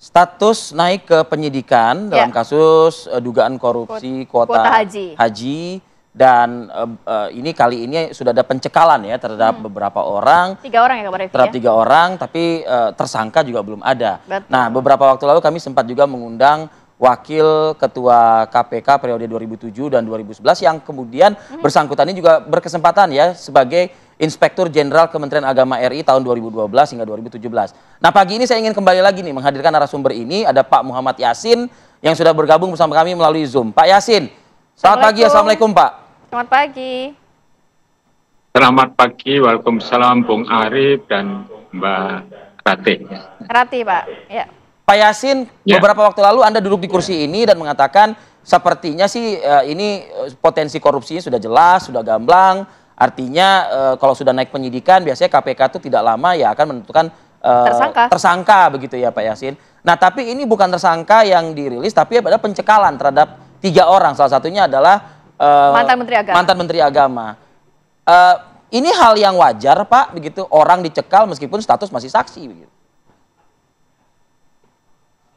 Status naik ke penyidikan dalam Ya. kasus dugaan korupsi Kuota kuota haji. haji dan ini kali ini sudah ada pencekalan ya terhadap beberapa orang, 3 orang ya Kabar Revi terhadap ya? 3 orang, tapi tersangka juga belum ada. Betul. Nah, beberapa waktu lalu kami sempat juga mengundang Wakil Ketua KPK periode 2007 dan 2011 yang kemudian bersangkutan ini juga berkesempatan ya sebagai Inspektur Jenderal Kementerian Agama RI tahun 2012 hingga 2017. Nah, pagi ini saya ingin kembali lagi nih menghadirkan narasumber ini, ada Pak Muhammad Yasin yang sudah bergabung bersama kami melalui Zoom. Pak Yasin, selamat pagi, Assalamualaikum Pak. Selamat pagi. Selamat pagi, waalaikumsalam Bung Arif dan Mbak Rati. Rati Pak, ya. Pak Yasin, Ya. beberapa waktu lalu Anda duduk di kursi ini dan mengatakan sepertinya sih ini potensi korupsinya sudah jelas, sudah gamblang. Artinya kalau sudah naik penyidikan biasanya KPK itu tidak lama ya akan menentukan tersangka begitu ya Pak Yasin. Nah, tapi ini bukan tersangka yang dirilis tapi ada pencekalan terhadap 3 orang. Salah satunya adalah mantan Menteri Agama. Ini hal yang wajar Pak begitu, orang dicekal meskipun status masih saksi begitu.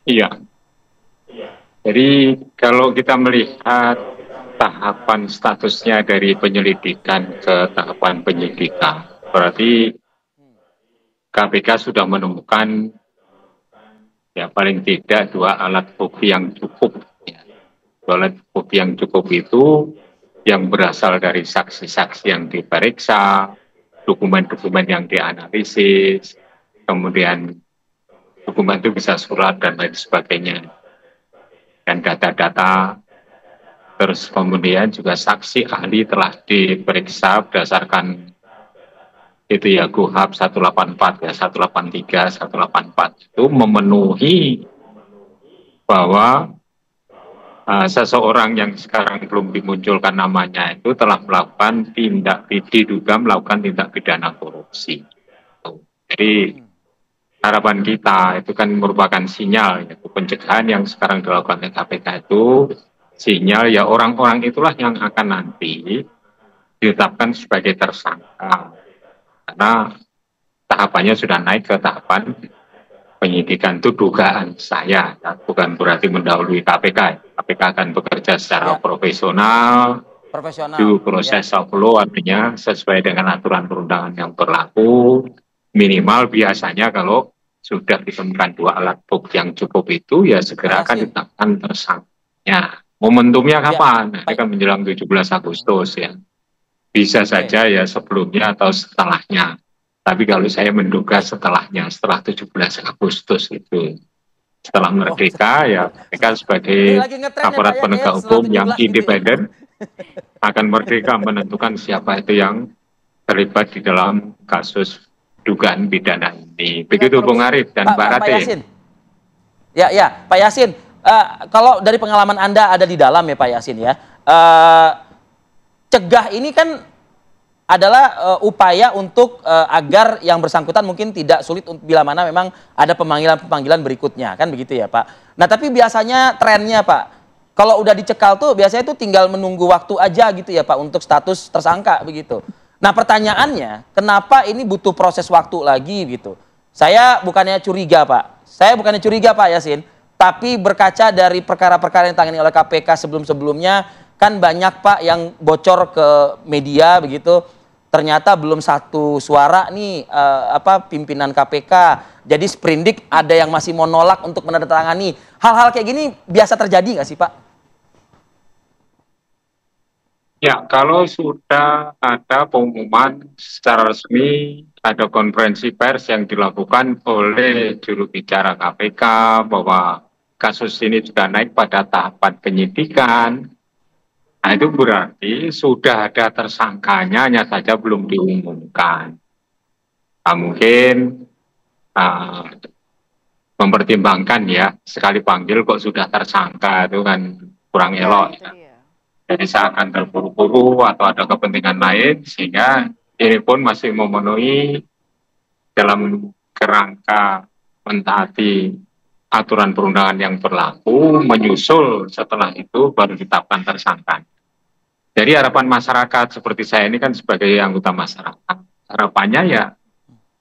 Iya. Jadi kalau kita melihat tahapan statusnya dari penyelidikan ke tahapan penyidikan, berarti KPK sudah menemukan ya paling tidak 2 alat bukti yang cukup. 2 alat bukti yang cukup itu yang berasal dari saksi-saksi yang diperiksa, dokumen-dokumen yang dianalisis, kemudian dokumen itu bisa surat dan lain sebagainya, dan data-data. Terus kemudian juga saksi ahli telah diperiksa berdasarkan itu ya KUHP 184 ya 183 184 itu memenuhi bahwa seseorang yang sekarang belum dimunculkan namanya itu telah melakukan diduga melakukan tindak pidana korupsi. Jadi harapan kita itu kan merupakan sinyal, yaitu pencegahan yang sekarang dilakukan oleh KPK itu sinyal ya orang-orang itulah yang akan nanti ditetapkan sebagai tersangka. Karena tahapannya sudah naik ke tahapan penyidikan itu dugaan saya, ya, bukan berarti mendahului KPK. KPK akan bekerja secara profesional, due process of law, artinya sesuai dengan aturan perundangan yang berlaku. Minimal biasanya kalau sudah ditemukan 2 alat bukti yang cukup itu ya segera akan ditetapkan tersangkanya. Momentumnya kapan? Ini kan menjelang 17 Agustus ya. Bisa saja ya sebelumnya atau setelahnya. Tapi kalau saya menduga setelahnya, setelah 17 Agustus itu. Setelah merdeka ya mereka sebagai aparat penegak hukum yang independen akan merdeka menentukan siapa itu yang terlibat di dalam kasus dugaan pidana ini. Begitu Bung Arif dan Mbak Rati. Ya, Pak Yasin, kalau dari pengalaman Anda ada di dalam ya Pak Yasin ya, cegah ini kan adalah upaya untuk agar yang bersangkutan mungkin tidak sulit bila mana memang ada pemanggilan berikutnya, kan begitu ya Pak. Nah, tapi biasanya trennya Pak, kalau udah dicekal tuh biasanya tuh tinggal menunggu waktu aja gitu ya Pak untuk status tersangka begitu. Nah, pertanyaannya, kenapa ini butuh proses waktu lagi gitu? Saya bukannya curiga Pak, Pak Yasin, tapi berkaca dari perkara-perkara yang ditangani oleh KPK sebelum-sebelumnya, kan banyak Pak yang bocor ke media begitu, ternyata belum satu suara nih pimpinan KPK. Jadi sprindik ada yang masih mau nolak untuk menandatangani. Hal-hal kayak gini biasa terjadi nggak sih Pak? Ya, kalau sudah ada pengumuman secara resmi, ada konferensi pers yang dilakukan oleh juru bicara KPK bahwa kasus ini sudah naik pada tahapan penyidikan, nah itu berarti sudah ada tersangkanya, hanya saja belum diumumkan. Nah, mungkin mempertimbangkan ya, sekali panggil kok sudah tersangka, itu kan kurang elok ya. Jadi seakan terburu-buru atau ada kepentingan lain, sehingga ini pun masih memenuhi dalam kerangka mentaati aturan perundangan yang berlaku, menyusul setelah itu baru ditetapkan tersangka. Jadi harapan masyarakat seperti saya ini kan sebagai anggota masyarakat, harapannya ya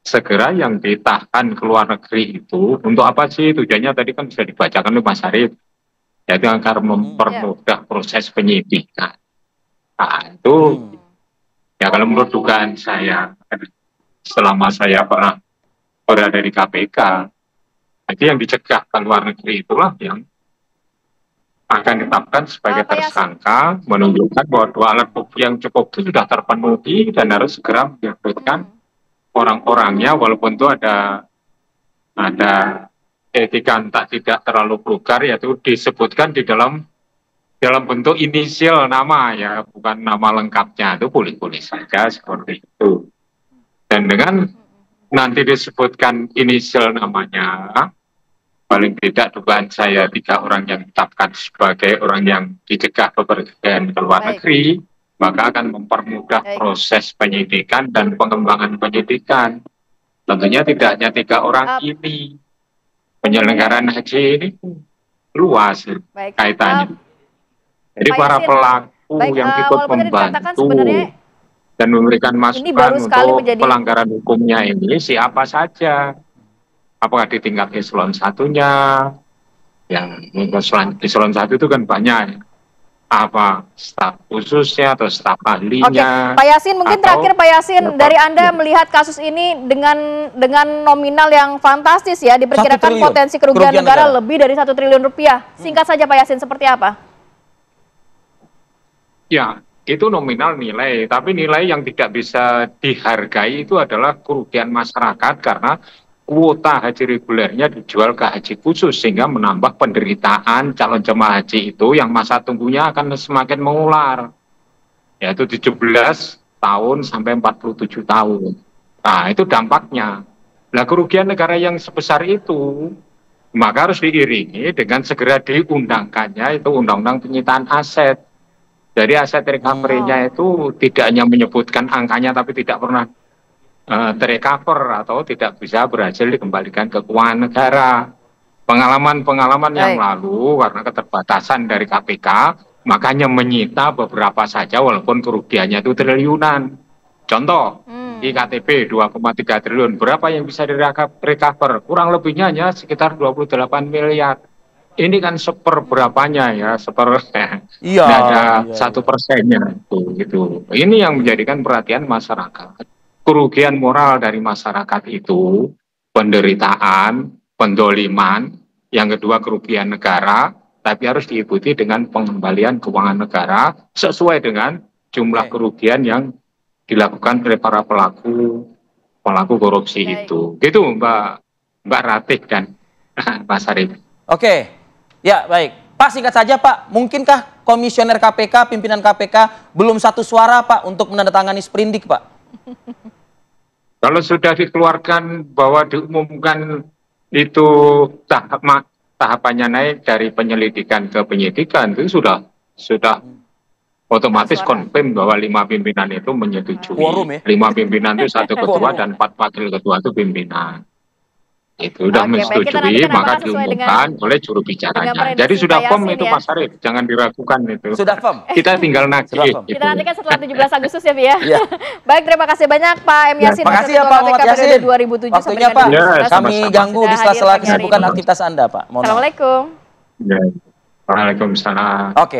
segera yang ditahan ke luar negeri itu untuk apa sih? Tujuannya tadi kan sudah dibacakan oleh Mas Arief, yaitu agar mempermudah proses penyidikan. Nah, itu ya kalau menurut dugaan saya, selama saya pernah berada di KPK, jadi yang dicegah ke luar negeri itulah yang akan ditetapkan sebagai Pak Yasin. tersangka, menunjukkan bahwa dua alat bukti yang cukup itu sudah terpenuhi dan harus segera menyebutkan orang-orangnya, walaupun itu ada etika tak tidak terlalu vulgar, yaitu disebutkan di dalam bentuk inisial nama ya, bukan nama lengkapnya, itu boleh-boleh saja seperti itu. Dan dengan nanti disebutkan inisial namanya, paling tidak dugaan saya 3 orang yang ditetapkan sebagai orang yang dicegah bepergian ke luar negeri, maka akan mempermudah proses penyidikan dan pengembangan penyidikan. Tentunya tidak hanya 3 orang ini, penyelenggaraan haji ini luas kaitannya. Jadi para pelaku yang ikut membantu dan memberikan masukan untuk pelanggaran hukumnya ini siapa saja? Apakah di tingkat eselon satunya, yang eselon 1 itu kan banyak, apa staf khususnya atau staf ahlinya. Oke, Pak Yasin, mungkin terakhir Pak Yasin, dari Anda melihat kasus ini dengan nominal yang fantastis ya, diperkirakan potensi kerugian negara lebih dari 1 triliun rupiah. Singkat saja Pak Yasin, seperti apa? Ya, itu nominal nilai, tapi nilai yang tidak bisa dihargai itu adalah kerugian masyarakat karena kuota haji regulernya dijual ke haji khusus sehingga menambah penderitaan calon jemaah haji itu yang masa tunggunya akan semakin mengular, yaitu 17 tahun sampai 47 tahun. Nah, itu dampaknya. Nah, kerugian negara yang sebesar itu maka harus diiringi dengan segera diundangkannya itu undang-undang penyitaan aset. Jadi aset recovery-nya itu tidak hanya menyebutkan angkanya tapi tidak pernah terrecover atau tidak bisa berhasil dikembalikan ke keuangan negara. Pengalaman-pengalaman yang lalu karena keterbatasan dari KPK makanya menyita beberapa saja walaupun kerugiannya itu triliunan. Contoh, IKTP 2,3 triliun, berapa yang bisa direcover? Kurang lebihnya hanya sekitar 28 miliar. Ini kan seperberapanya ya, ada 1%-nya gitu. Ini yang menjadikan perhatian masyarakat. Kerugian moral dari masyarakat itu, penderitaan, pendoliman, yang kedua kerugian negara, tapi harus diikuti dengan pengembalian keuangan negara sesuai dengan jumlah kerugian yang dilakukan oleh para pelaku korupsi itu. Gitu Mbak Ratih dan Mas Arief. Oke, ya baik. Pak, singkat saja Pak, mungkinkah komisioner KPK, pimpinan KPK belum satu suara Pak untuk menandatangani sprindik Pak? Kalau sudah dikeluarkan bahwa diumumkan itu tahapannya naik dari penyelidikan ke penyidikan, itu sudah otomatis konfirm bahwa 5 pimpinan itu menyetujui. 5 pimpinan itu 1 ketua dan 4 wakil ketua itu pimpinan. Itu sudah menyetujui, maka diumumkan oleh juru bicaranya. Jadi sudah firm itu Mas Arief, jangan diragukan itu. Sudah firm. Kita tinggal nagih. Kita nantikan setelah 17 Agustus ya, Pi ya. Baik, terima kasih banyak Pak M. Yasin. Terima kasih ya Pak Muhammad Yasin. 2007 waktunya Pak, kami ganggu di sela-sela kesibukan aktivitas Anda Pak. Assalamualaikum. Waalaikumsalam. Oke.